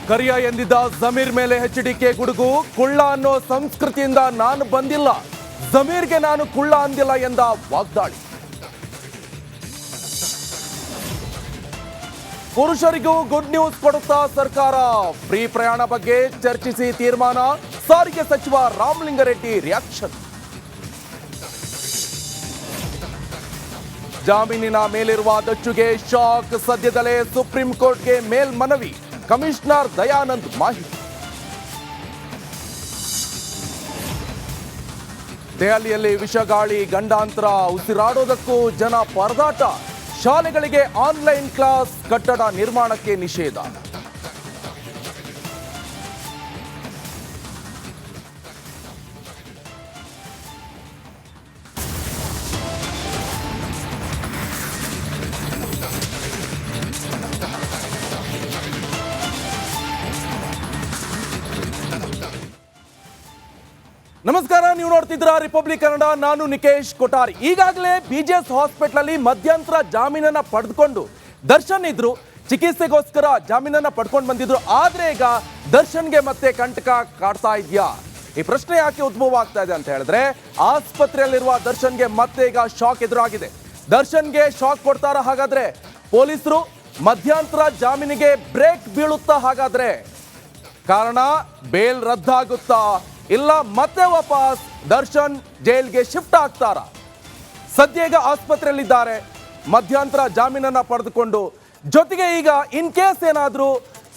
ಕರಿಯ ಎಂದಿದ್ದ ಜಮೀರ್ ಮೇಲೆ ಎಚ್ಡಿಕೆ ಗುಡುಗು. ಕುಳ್ಳ ಅನ್ನೋ ಸಂಸ್ಕೃತಿಯಿಂದ ನಾನು ಬಂದಿಲ್ಲ, ಜಮೀರ್ಗೆ ನಾನು ಕುಳ್ಳ ಅಂದಿಲ್ಲ ಎಂದ ವಾಗ್ದಾಳಿ. ಪುರುಷರಿಗೂ ಗುಡ್ ನ್ಯೂಸ್ ಕೊಡುತ್ತಾ ಸರ್ಕಾರ. ಫ್ರೀ ಪ್ರಯಾಣ ಬಗ್ಗೆ ಚರ್ಚಿಸಿ ತೀರ್ಮಾನ. ಸಾರಿಗೆ ಸಚಿವ ರಾಮಲಿಂಗಾರೆಡ್ಡಿ ರಿಯಾಕ್ಷನ್. ಜಾಮೀನಿನ ಮೇಲಿರುವ ದಚ್ಚುಗೆ ಶಾಕ್. ಸದ್ಯದಲ್ಲೇ ಸುಪ್ರೀಂ ಕೋರ್ಟ್ಗೆ ಮೇಲ್ಮನವಿ. ಕಮಿಷನರ್ ದಯಾನಂದ್ ಮಾಹಿತಿ. ದೆಹಲಿಯಲ್ಲಿ ವಿಷಗಾಳಿ, ಗಂಡಾಂತರ, ಉಸಿರಾಡೋದಕ್ಕೂ ಜನ ಪರದಾಟ. ಶಾಲೆಗಳಿಗೆ ಆನ್ಲೈನ್ ಕ್ಲಾಸ್, ಕಟ್ಟಡ ನಿರ್ಮಾಣಕ್ಕೆ ನಿಷೇಧ. ನಮಸ್ಕಾರ, ನೀವು ನೋಡ್ತಿದ್ದೀರಾ ರಿಪಬ್ಲಿಕ್ ಕನ್ನಡ. ನಾನು ನಿಕೇಶ್ ಕೊಠಾರಿ. ಈಗಾಗಲೇ ಬಿಜೆಎಸ್ ಹಾಸ್ಪಿಟಲ್ ಅಲ್ಲಿ ಮಧ್ಯಂತರ ಜಾಮೀನನ್ನ ಪಡೆದುಕೊಂಡು ದರ್ಶನ್ ಇದ್ರು, ಚಿಕಿತ್ಸೆಗೋಸ್ಕರ ಜಾಮೀನನ್ನ ಪಡ್ಕೊಂಡು ಬಂದಿದ್ರು. ಆದ್ರೆ ಈಗ ದರ್ಶನ್ಗೆ ಮತ್ತೆ ಕಂಟಕ ಕಾಡ್ತಾ ಇದೆಯಾ? ಈ ಪ್ರಶ್ನೆ ಯಾಕೆ ಉದ್ಭವ ಆಗ್ತಾ ಇದೆ ಅಂತ ಹೇಳಿದ್ರೆ, ಆಸ್ಪತ್ರೆಯಲ್ಲಿರುವ ದರ್ಶನ್ಗೆ ಮತ್ತೆ ಈಗ ಶಾಕ್ ಎದುರಾಗಿದೆ. ದರ್ಶನ್ಗೆ ಶಾಕ್ ಕೊಡ್ತಾರ ಹಾಗಾದ್ರೆ ಪೊಲೀಸರು? ಮಧ್ಯಂತರ ಜಾಮೀನಿಗೆ ಬ್ರೇಕ್ ಬೀಳುತ್ತಾ ಹಾಗಾದ್ರೆ? ಕಾರಣ ಬೇಲ್ ರದ್ದಾಗುತ್ತಾ, ಇಲ್ಲ ಮತ್ತೆ ವಾಪಸ್ ದರ್ಶನ್ ಜೈಲ್ಗೆ ಶಿಫ್ಟ್ ಆಗ್ತಾರ? ಸದ್ಯ ಈಗ ಆಸ್ಪತ್ರೆಯಲ್ಲಿದ್ದಾರೆ, ಮಧ್ಯಂತರ ಜಾಮೀನನ್ನ ಪಡೆದುಕೊಂಡು. ಜೊತೆಗೆ ಈಗ ಇನ್ ಕೇಸ್ ಏನಾದರೂ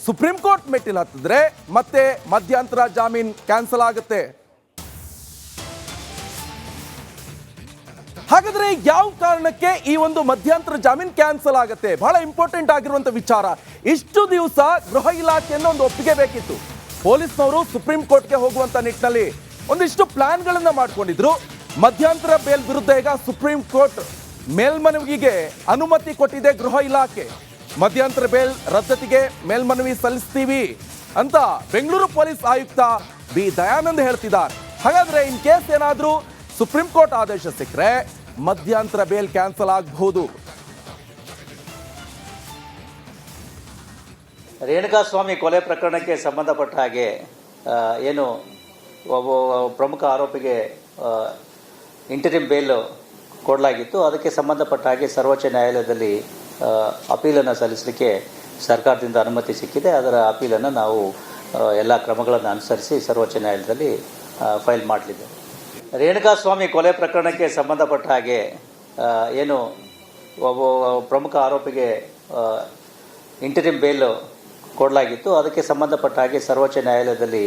ಸುಪ್ರೀಂ ಕೋರ್ಟ್ ಮೆಟ್ಟಿಲು ಹತ್ತಿದ್ರೆ ಮತ್ತೆ ಮಧ್ಯಂತರ ಜಾಮೀನ್ ಕ್ಯಾನ್ಸಲ್ ಆಗುತ್ತೆ. ಹಾಗಾದ್ರೆ ಯಾವ ಕಾರಣಕ್ಕೆ ಈ ಒಂದು ಮಧ್ಯಂತರ ಜಾಮೀನ್ ಕ್ಯಾನ್ಸಲ್ ಆಗುತ್ತೆ? ಬಹಳ ಇಂಪಾರ್ಟೆಂಟ್ ಆಗಿರುವಂತ ವಿಚಾರ. ಇಷ್ಟು ದಿವಸ ಗೃಹ ಇಲಾಖೆಯಿಂದ ಒಂದು ಒಪ್ಪಿಗೆ ಬೇಕಿತ್ತು. ಪೊಲೀಸ್ನವರು ಸುಪ್ರೀಂ ಕೋರ್ಟ್ಗೆ ಹೋಗುವಂತ ನಿಟ್ಟಿನಲ್ಲಿ ಒಂದಿಷ್ಟು ಪ್ಲಾನ್ಗಳನ್ನ ಮಾಡ್ಕೊಂಡಿದ್ರು. ಮಧ್ಯಂತರ ಬೇಲ್ ವಿರುದ್ಧ ಈಗ ಸುಪ್ರೀಂ ಕೋರ್ಟ್ ಮೇಲ್ಮನವಿಗೆ ಅನುಮತಿ ಕೊಟ್ಟಿದೆ ಗೃಹ ಇಲಾಖೆ. ಮಧ್ಯಂತರ ಬೇಲ್ ರದ್ದತಿಗೆ ಮೇಲ್ಮನವಿ ಸಲ್ಲಿಸ್ತೀವಿ ಅಂತ ಬೆಂಗಳೂರು ಪೊಲೀಸ್ ಆಯುಕ್ತ ಬಿ ದಯಾನಂದ್ ಹೇಳ್ತಿದ್ದಾರೆ. ಹಾಗಾದ್ರೆ ಇನ್ ಕೇಸ್ ಏನಾದ್ರೂ ಸುಪ್ರೀಂ ಕೋರ್ಟ್ ಆದೇಶ ಸಿಕ್ಕರೆ ಮಧ್ಯಂತರ ಬೇಲ್ ಕ್ಯಾನ್ಸಲ್ ಆಗಬಹುದು. ರೇಣುಕಾಸ್ವಾಮಿ ಕೊಲೆ ಪ್ರಕರಣಕ್ಕೆ ಸಂಬಂಧಪಟ್ಟ ಹಾಗೆ ಏನು ಒಬ್ಬ ಪ್ರಮುಖ ಆರೋಪಿಗೆ ಇಂಟರಿಮ್ ಬೇಲ್ ಕೊಡಲಾಗಿತ್ತು. ಅದಕ್ಕೆ ಸಂಬಂಧಪಟ್ಟ ಹಾಗೆ ಸರ್ವೋಚ್ಚ ನ್ಯಾಯಾಲಯದಲ್ಲಿ ಅಪೀಲನ್ನು ಸಲ್ಲಿಸಲಿಕ್ಕೆ ಸರ್ಕಾರದಿಂದ ಅನುಮತಿ ಸಿಕ್ಕಿದೆ. ಅದರ ಅಪೀಲನ್ನು ನಾವು ಎಲ್ಲ ಕ್ರಮಗಳನ್ನು ಅನುಸರಿಸಿ ಸರ್ವೋಚ್ಚ ನ್ಯಾಯಾಲಯದಲ್ಲಿ ಫೈಲ್ ಮಾಡಲಿದ್ದೇವೆ. ರೇಣುಕಾಸ್ವಾಮಿ ಕೊಲೆ ಪ್ರಕರಣಕ್ಕೆ ಸಂಬಂಧಪಟ್ಟ ಹಾಗೆ ಏನು ಒಬ್ಬ ಪ್ರಮುಖ ಆರೋಪಿಗೆ ಇಂಟರಿಮ್ ಬೇಲ್ ಕೊಡಲಾಗಿತ್ತು. ಅದಕ್ಕೆ ಸಂಬಂಧಪಟ್ಟ ಹಾಗೆ ಸರ್ವೋಚ್ಚ ನ್ಯಾಯಾಲಯದಲ್ಲಿ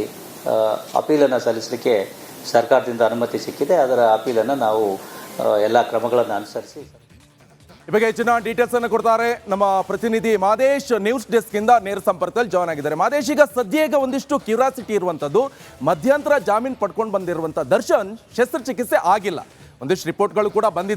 ಅಪೀಲನ್ನು ಸಲ್ಲಿಸಲಿಕ್ಕೆ ಸರ್ಕಾರದಿಂದ ಅನುಮತಿ ಸಿಕ್ಕಿದೆ. ಅದರ ಅಪೀಲನ್ನು ನಾವು ಎಲ್ಲ ಕ್ರಮಗಳನ್ನು ಅನುಸರಿಸಿ. ಈ ಬಗ್ಗೆ ಹೆಚ್ಚಿನ ಡೀಟೇಲ್ಸ್ ಅನ್ನು ಕೊಡ್ತಾರೆ ನಮ್ಮ ಪ್ರತಿನಿಧಿ ಮಾದೇಶ್. ನ್ಯೂಸ್ ಡೆಸ್ಕ್ ಇಂದ ನೇರ ಸಂಪರ್ಕದಲ್ಲಿ ಜಾಯ್ನ್ ಆಗಿದ್ದಾರೆ. ಮಾದೇಶ್, ಈಗ ಸದ್ಯ ಈಗ ಒಂದಿಷ್ಟು ಕ್ಯೂರಿಯಾಸಿಟಿ ಇರುವಂತದ್ದು, ಮಧ್ಯಂತರ ಜಾಮೀನು ಪಡ್ಕೊಂಡು ಬಂದಿರುವಂತ ದರ್ಶನ್ ಶಸ್ತ್ರಚಿಕಿತ್ಸೆ ಆಗಿಲ್ಲ. ಒಂದಿಷ್ಟು ರಿಪೋರ್ಟ್ಗಳು ಕೂಡ ಬಂದಿದೆ.